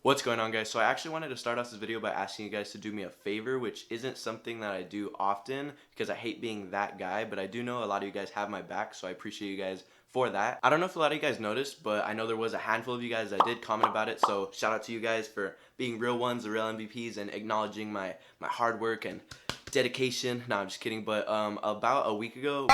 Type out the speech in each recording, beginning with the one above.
What's going on, guys? So I actually wanted to start off this video by asking you guys to do me a favor, which isn't something that I do often because I hate being that guy, but I do know a lot of you guys have my back, so I appreciate you guys for that. I don't know if a lot of you guys noticed, but I know there was a handful of you guys that did comment about it, so shout out to you guys for being real ones, the real MVPs, and acknowledging my hard work and dedication. No, I'm just kidding, but about a week ago,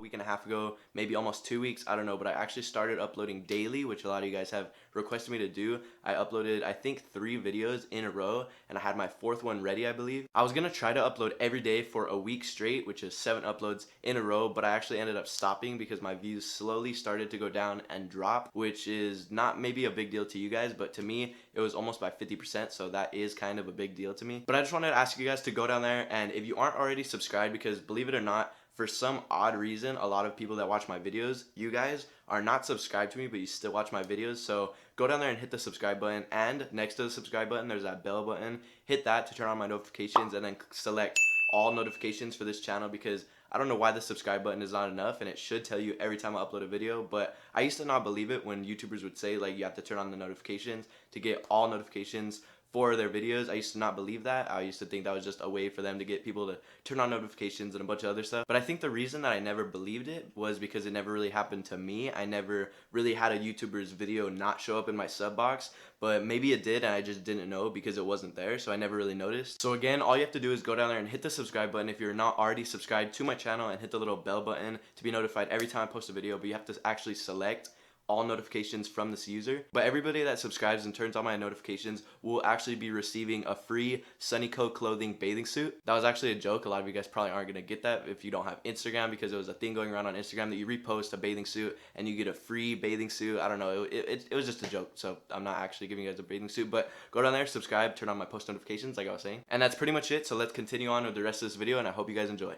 week and a half ago, maybe almost 2 weeks, I don't know, but I actually started uploading daily, which a lot of you guys have requested me to do. I uploaded, I think, 3 videos in a row, and I had my 4th one ready, I believe. I was gonna try to upload every day for a week straight, which is 7 uploads in a row, but I actually ended up stopping because my views slowly started to go down and drop, which is not maybe a big deal to you guys, but to me, it was almost by 50%, so that is kind of a big deal to me. But I just wanted to ask you guys to go down there, and if you aren't already subscribed, because believe it or not, for some odd reason, a lot of people that watch my videos, you guys are not subscribed to me, but you still watch my videos. So go down there and hit the subscribe button, and next to the subscribe button, there's that bell button. Hit that to turn on my notifications, and then select all notifications for this channel, because I don't know why the subscribe button is not enough, and it should tell you every time I upload a video, but I used to not believe it when YouTubers would say, like, you have to turn on the notifications to get all notifications for their videos. I used to not believe that. I used to think that was just a way for them to get people to turn on notifications and a bunch of other stuff. But I think the reason that I never believed it was because it never really happened to me. I never really had a YouTuber's video not show up in my sub box, but maybe it did and I just didn't know because it wasn't there, so I never really noticed. So again, all you have to do is go down there and hit the subscribe button if you're not already subscribed to my channel, and hit the little bell button to be notified every time I post a video, but you have to actually select all notifications from this user. But everybody that subscribes and turns on my notifications will actually be receiving a free Sunny Co clothing bathing suit. That was actually a joke. A lot of you guys probably aren't gonna get that if you don't have Instagram, because it was a thing going around on Instagram that you repost a bathing suit and you get a free bathing suit. I don't know, it was just a joke, so I'm not actually giving you guys a bathing suit. But go down there, subscribe, turn on my post notifications like I was saying, and that's pretty much it. So let's continue on with the rest of this video, and I hope you guys enjoy.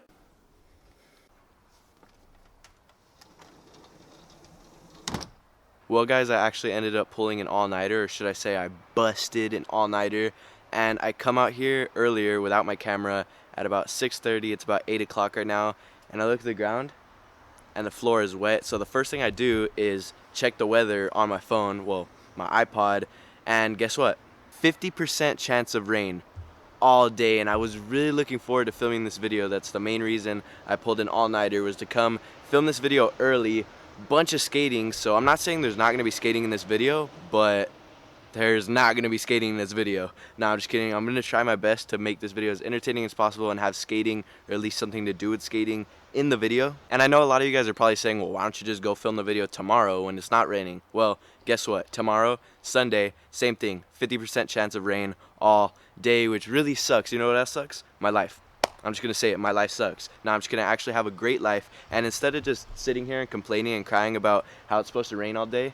Well, guys, I actually ended up pulling an all-nighter, or should I say I busted an all-nighter, and I come out here earlier without my camera at about 6:30. It's about 8 o'clock right now, and I look at the ground and the floor is wet. So the first thing I do is check the weather on my phone, well, my iPod, and guess what? 50% chance of rain all day, and I was really looking forward to filming this video. That's the main reason I pulled an all-nighter, was to come film this video early. Bunch of skating, so I'm not saying there's not going to be skating in this video, but there's not going to be skating in this video. No, I'm just kidding. I'm going to try my best to make this video as entertaining as possible and have skating, or at least something to do with skating, in the video. And I know a lot of you guys are probably saying, well, why don't you just go film the video tomorrow when it's not raining? Well, guess what? Tomorrow, Sunday, same thing. 50% chance of rain all day, which really sucks. You know what else sucks? My life. I'm just gonna say it, my life sucks. Now I'm just gonna actually have a great life, and instead of just sitting here and complaining and crying about how it's supposed to rain all day,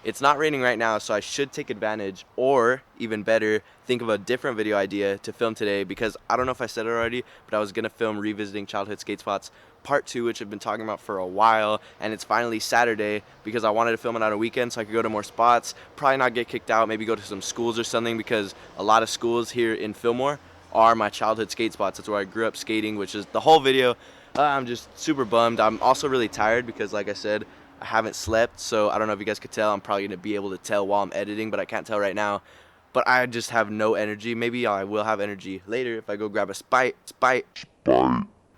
it's not raining right now, so I should take advantage, or even better, think of a different video idea to film today, because I don't know if I said it already, but I was gonna film revisiting childhood skate spots part 2, which I've been talking about for a while, and it's finally Saturday because I wanted to film it on a weekend so I could go to more spots, probably not get kicked out, maybe go to some schools or something, because a lot of schools here in Fillmore are my childhood skate spots. That's where I grew up skating, which is the whole video. I'm just super bummed. I'm also really tired because, like I said, I haven't slept, so I don't know if you guys could tell. I'm probably gonna be able to tell while I'm editing, but I can't tell right now. But I just have no energy. Maybe I will have energy later if I go grab a Sprite.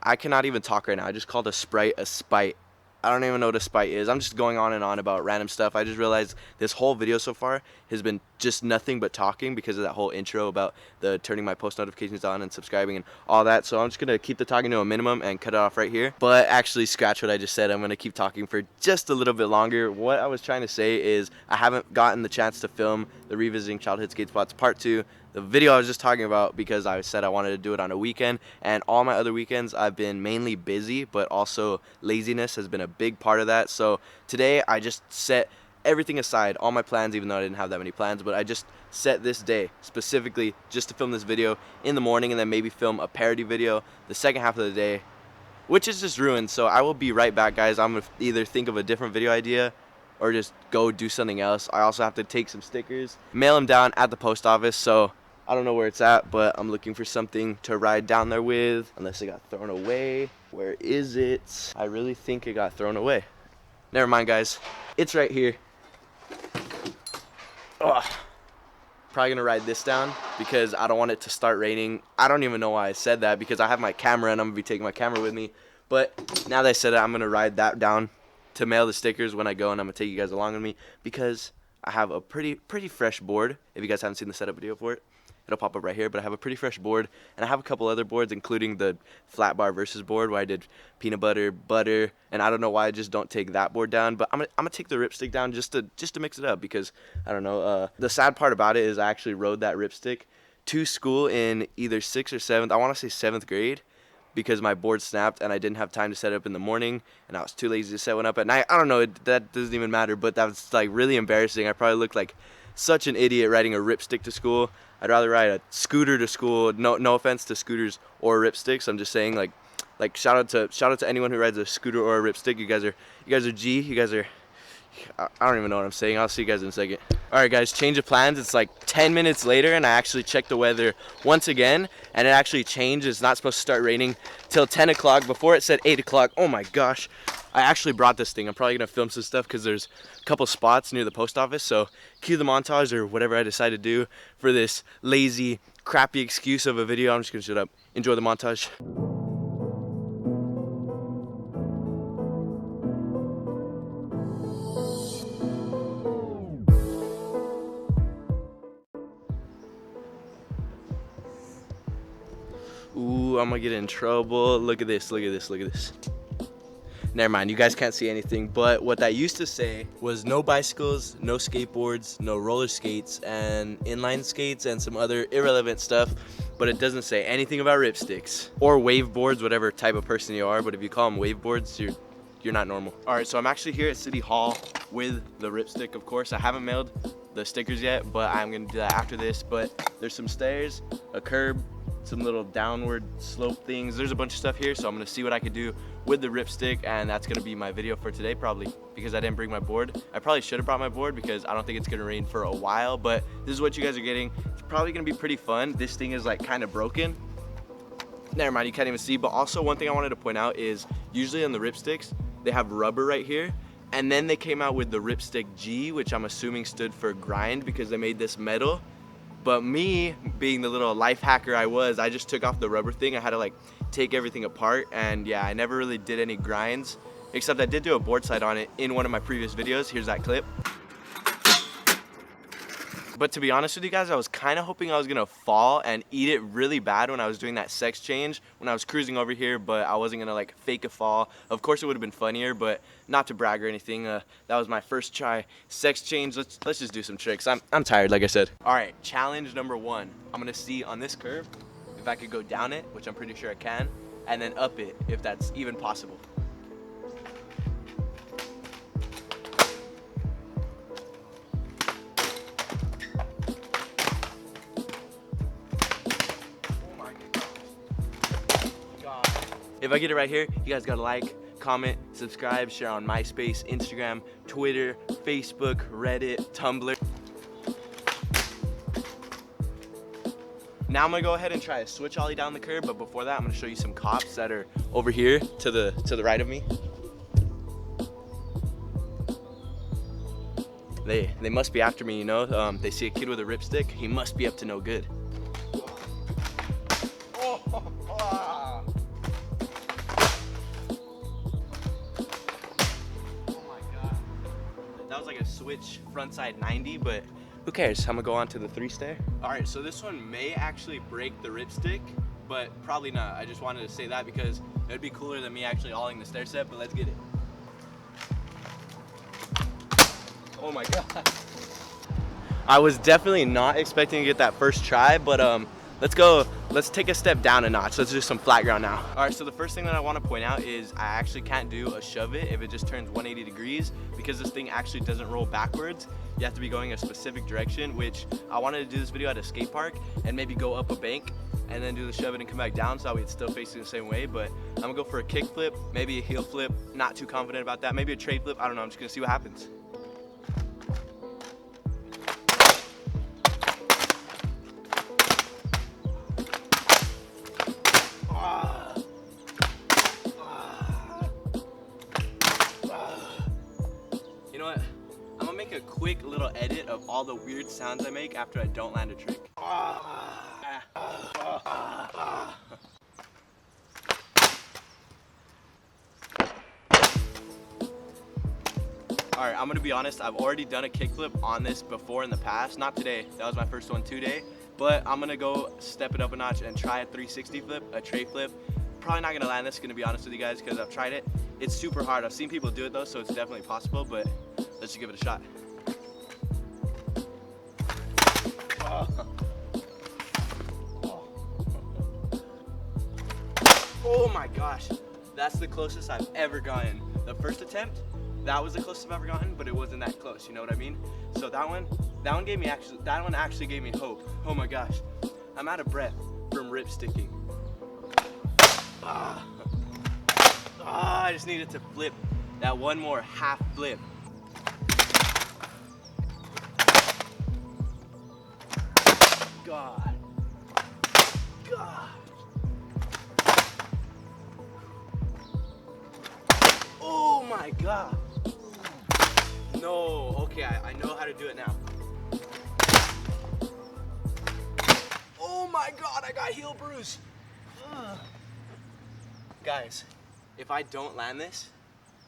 I cannot even talk right now. I just called a Sprite a Spite. I don't even know what a spite is. I'm just going on and on about random stuff. I just realized this whole video so far has been just nothing but talking because of that whole intro about the turning my post notifications on and subscribing and all that. So I'm just going to keep the talking to a minimum and cut it off right here. But actually, scratch what I just said. I'm going to keep talking for just a little bit longer. What I was trying to say is I haven't gotten the chance to film the Revisiting Childhood Skate Spots Part 2. The video I was just talking about, because I said I wanted to do it on a weekend, and all my other weekends I've been mainly busy, but also laziness has been a big part of that. So today I just set everything aside, all my plans, even though I didn't have that many plans, but I just set this day specifically just to film this video in the morning, and then maybe film a parody video the second half of the day, which is just ruined. So I will be right back, guys. I'm gonna either think of a different video idea or just go do something else. I also have to take some stickers, mail them down at the post office, so I don't know where it's at, but I'm looking for something to ride down there with, unless it got thrown away. Where is it? I really think it got thrown away. Never mind, guys. It's right here. Ugh. Probably gonna ride this down because I don't want it to start raining. I don't even know why I said that because I have my camera and I'm gonna be taking my camera with me. But now that I said it, I'm gonna ride that down to mail the stickers when I go, and I'm gonna take you guys along with me because I have a pretty fresh board. If you guys haven't seen the setup video for it, it'll pop up right here. But I have a pretty fresh board, and I have a couple other boards, including the flat bar versus board where I did peanut butter, and I don't know why I just don't take that board down. But I'm gonna take the Ripstik down just to mix it up because I don't know. The sad part about it is I actually rode that Ripstik to school in either 6th or 7th. I want to say 7th grade. Because my board snapped and I didn't have time to set it up in the morning and I was too lazy to set one up at night. I don't know, that doesn't even matter, but that was like really embarrassing. I probably looked like such an idiot riding a Ripstik to school. I'd rather ride a scooter to school. No offense to scooters or Ripstiks. I'm just saying like shout out to anyone who rides a scooter or a Ripstik. You guys are G. You guys are, I don't even know what I'm saying. I'll see you guys in a second. Alright guys, change of plans. It's like 10 minutes later and I actually checked the weather once again and it actually changed. It's not supposed to start raining till 10 o'clock. Before it said 8 o'clock. Oh my gosh. I actually brought this thing. I'm probably going to film some stuff because there's a couple spots near the post office. So cue the montage or whatever I decide to do for this lazy, crappy excuse of a video. I'm just going to shut up. Enjoy the montage. Ooh, I'm gonna get in trouble. Look at this, look at this, look at this. Never mind, you guys can't see anything, but what that used to say was no bicycles, no skateboards, no roller skates, and inline skates, and some other irrelevant stuff, but it doesn't say anything about Ripstiks. Or wave boards, whatever type of person you are, but if you call them wave boards, you're not normal. Alright, so I'm actually here at City Hall with the Ripstik, of course. I haven't mailed the stickers yet, but I'm gonna do that after this, but there's some stairs, a curb, some little downward slope things. There's a bunch of stuff here, so I'm gonna see what I can do with the Ripstik, and that's gonna be my video for today probably because I didn't bring my board. I probably should have brought my board because I don't think it's gonna rain for a while, but this is what you guys are getting. It's probably gonna be pretty fun. This thing is like kind of broken. Never mind, you can't even see, but also one thing I wanted to point out is usually on the Ripstiks, they have rubber right here, and then they came out with the Ripstik G, which I'm assuming stood for grind because they made this metal. But me, being the little life hacker I was, I just took off the rubber thing. I had to like take everything apart, and yeah, I never really did any grinds, except I did do a board slide on it in one of my previous videos. Here's that clip. But to be honest with you guys, I was kind of hoping I was gonna fall and eat it really bad when I was doing that sex change, when I was cruising over here, but I wasn't gonna like fake a fall. Of course it would have been funnier, but not to brag or anything. That was my first try. Sex change, let's just do some tricks. I'm tired, like I said. All right, challenge number 1. I'm gonna see on this curve if I could go down it, which I'm pretty sure I can, and then up it, if that's even possible. If I get it right here, you guys gotta like, comment, subscribe, share on MySpace, Instagram, Twitter, Facebook, Reddit, Tumblr. Now I'm gonna go ahead and try a switch ollie down the curb, but before that I'm gonna show you some cops that are over here to the right of me. They must be after me, you know. They see a kid with a Ripstik, he must be up to no good. That was like a switch frontside 90, but who cares? I'm gonna go on to the 3 stair. All right, so this one may actually break the Ripstik, but probably not. I just wanted to say that because it'd be cooler than me actually ollieing the stair set, but let's get it. Oh my God. I was definitely not expecting to get that first try, but let's take a step down a notch. Let's do some flat ground now. All right, so the first thing that I want to point out is I actually can't do a shove it if it just turns 180 degrees because this thing actually doesn't roll backwards. You have to be going a specific direction, which I wanted to do this video at a skate park and maybe go up a bank and then do the shove it and come back down so that way it's still facing the same way, but I'm gonna go for a kick flip, maybe a heel flip, not too confident about that, maybe a tray flip, I don't know, I'm just gonna see what happens. You know what? I'm gonna make a quick little edit of all the weird sounds I make after I don't land a trick. Alright, I'm gonna be honest, I've already done a kickflip on this before in the past. Not today, that was my first one today. But I'm gonna go step it up a notch and try a 360 flip, a tray flip. Probably not gonna land this, gonna be honest with you guys, because I've tried it. It's super hard. I've seen people do it though, so it's definitely possible, but let's just give it a shot. Oh my gosh, that's the closest I've ever gotten. The first attempt, that was the closest I've ever gotten, but it wasn't that close, you know what I mean? So that one actually gave me hope. Oh my gosh, I'm out of breath from ripsticking. I just needed to flip that one more half flip. God. Oh my God. No, okay, I know how to do it now. Oh my God, I got heel bruise. Guys, if I don't land this,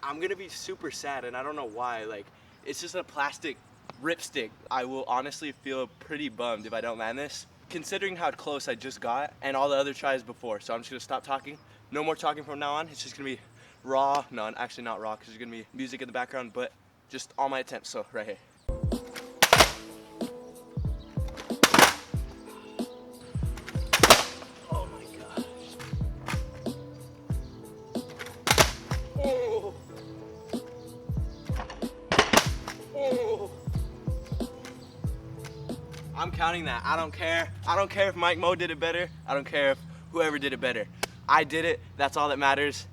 I'm gonna be super sad, and I don't know why. Like, it's just a plastic ripstick. I will honestly feel pretty bummed if I don't land this, considering how close I just got and all the other tries before. So I'm just gonna stop talking. No more talking from now on. It's just gonna be raw. No, actually not raw, because there's gonna be music in the background, but just all my attempts. So right here. Oh my gosh. Oh. Oh. I'm counting that. I don't care. I don't care if Mike Mo did it better. I don't care if whoever did it better. I did it. That's all that matters.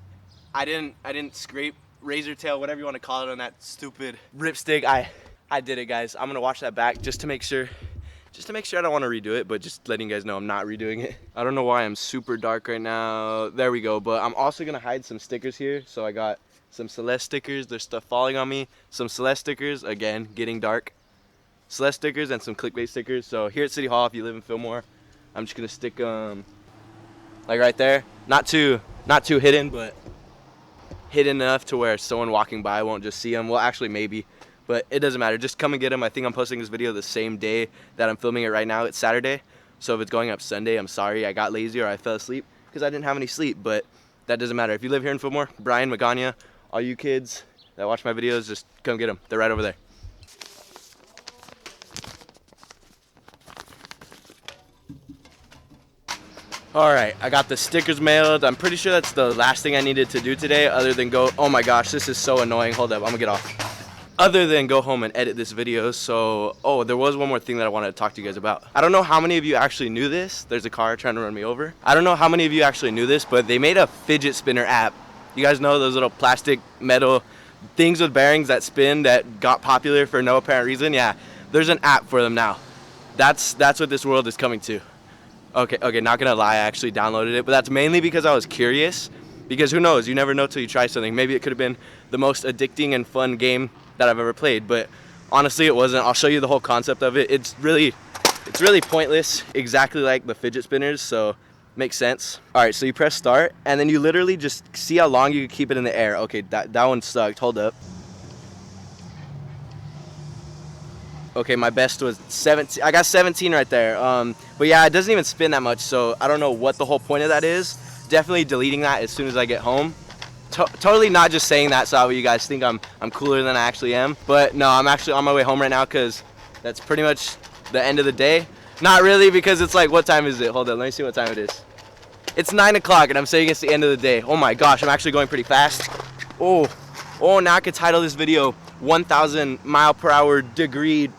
I didn't scrape razor tail, whatever you want to call it, on that stupid ripstick. I did it, guys. I'm gonna watch that back just to make sure I don't want to redo it, but just letting you guys know I'm not redoing it. I don't know why I'm super dark right now. There we go. But I'm also gonna hide some stickers here. So I got some Celeste stickers. There's stuff falling on me. Some Celeste stickers, again, getting dark. Celeste stickers and some clickbait stickers. So here at City Hall, if you live in Fillmore, I'm just gonna stick like right there. Not too hidden, but hidden enough to where someone walking by won't just see them. Well, actually maybe, but it doesn't matter. Just come and get them. I think I'm posting this video the same day that I'm filming it right now. It's Saturday, so if it's going up Sunday, I'm sorry. I got lazy or I fell asleep because I didn't have any sleep, but that doesn't matter. If you live here in Fillmore, Bryan, Magana, all you kids that watch my videos, just come get them. They're right over there. All right, I got the stickers mailed. I'm pretty sure that's the last thing I needed to do today, other than go, oh my gosh, this is so annoying. Hold up, I'm gonna get off. Other than go home and edit this video. So, oh, there was one more thing that I wanted to talk to you guys about. I don't know how many of you actually knew this. There's a car trying to run me over. I don't know how many of you actually knew this, but they made a fidget spinner app. You guys know those little plastic metal things with bearings that spin that got popular for no apparent reason? Yeah, there's an app for them now. That's what this world is coming to. Okay, not gonna lie, I actually downloaded it, but that's mainly because I was curious, because who knows, you never know till you try something. Maybe it could have been the most addicting and fun game that I've ever played, but honestly it wasn't. I'll show you the whole concept of it. It's really pointless, exactly like the fidget spinners, so makes sense. All right, so you press start, and then you literally just see how long you can keep it in the air. Okay, that one sucked, hold up. Okay, my best was 17. I got 17 right there. But yeah, it doesn't even spin that much, so I don't know what the whole point of that is. Definitely deleting that as soon as I get home. Totally not just saying that so you guys think I'm cooler than I actually am. But no, I'm actually on my way home right now because that's pretty much the end of the day. Not really, because it's like, what time is it? Hold on, let me see what time it is. It's 9 o'clock and I'm saying it's the end of the day. Oh my gosh, I'm actually going pretty fast. Oh, now I could title this video 1,000 mile per hour degree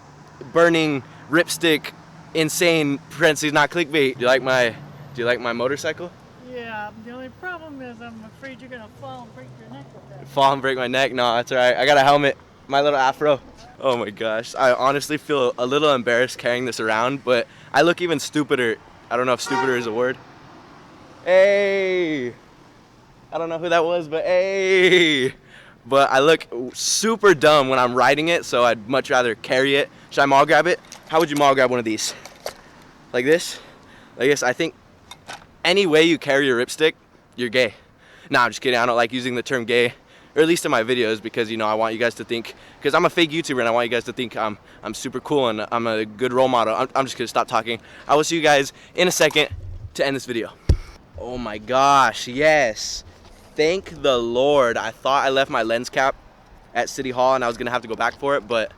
burning ripstick insane parentheses not clickbait. Do you like my motorcycle? Yeah, the only problem is I'm afraid you're gonna fall and break your neck with that. Fall and break my neck? No, that's alright. I got a helmet, my little afro. Oh my gosh, I honestly feel a little embarrassed carrying this around, but I look even stupider. I don't know if stupider is a word. Hey, I don't know who that was, but hey. But I look super dumb when I'm riding it, so I'd much rather carry it. Should I mall grab it? How would you mall grab one of these? Like this? Like this? I think any way you carry your Ripstik, you're gay. Nah, I'm just kidding. I don't like using the term gay, or at least in my videos, because I want you guys to think, because I'm a fake YouTuber and I want you guys to think I'm super cool and I'm a good role model. I'm just gonna stop talking. I will see you guys in a second to end this video. Oh my gosh, yes. Thank the Lord. I thought I left my lens cap at City Hall and I was gonna have to go back for it, but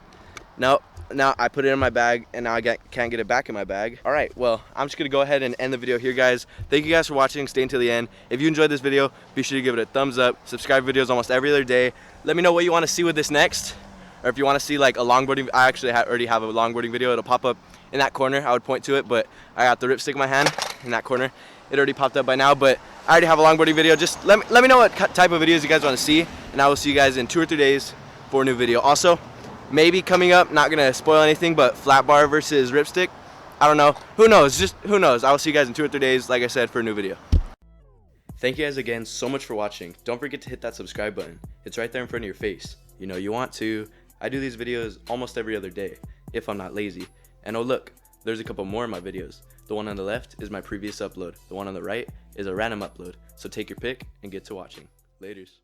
no. Now I put it in my bag and now I can't get it back in my bag. All right, well, I'm just gonna go ahead and end the video here, guys. Thank you guys for watching, stay until the end. If you enjoyed this video, be sure to give it a thumbs up. Subscribe videos almost every other day. Let me know what you wanna see with this next, or if you wanna see like a longboarding. I actually already have a longboarding video. It'll pop up in that corner. I would point to it, but I got the Ripstik in my hand in that corner. It already popped up by now, but I already have a longboarding video. Just let me know what type of videos you guys wanna see, and I will see you guys in 2 or 3 days for a new video. Also, maybe coming up, not gonna spoil anything, but flat bar versus Ripstik. I don't know. Who knows? Just who knows? I will see you guys in 2 or 3 days, like I said, for a new video. Thank you guys again so much for watching. Don't forget to hit that subscribe button. It's right there in front of your face. You know you want to. I do these videos almost every other day, if I'm not lazy. And oh look, there's a couple more of my videos. The one on the left is my previous upload. The one on the right is a random upload. So take your pick and get to watching. Laters.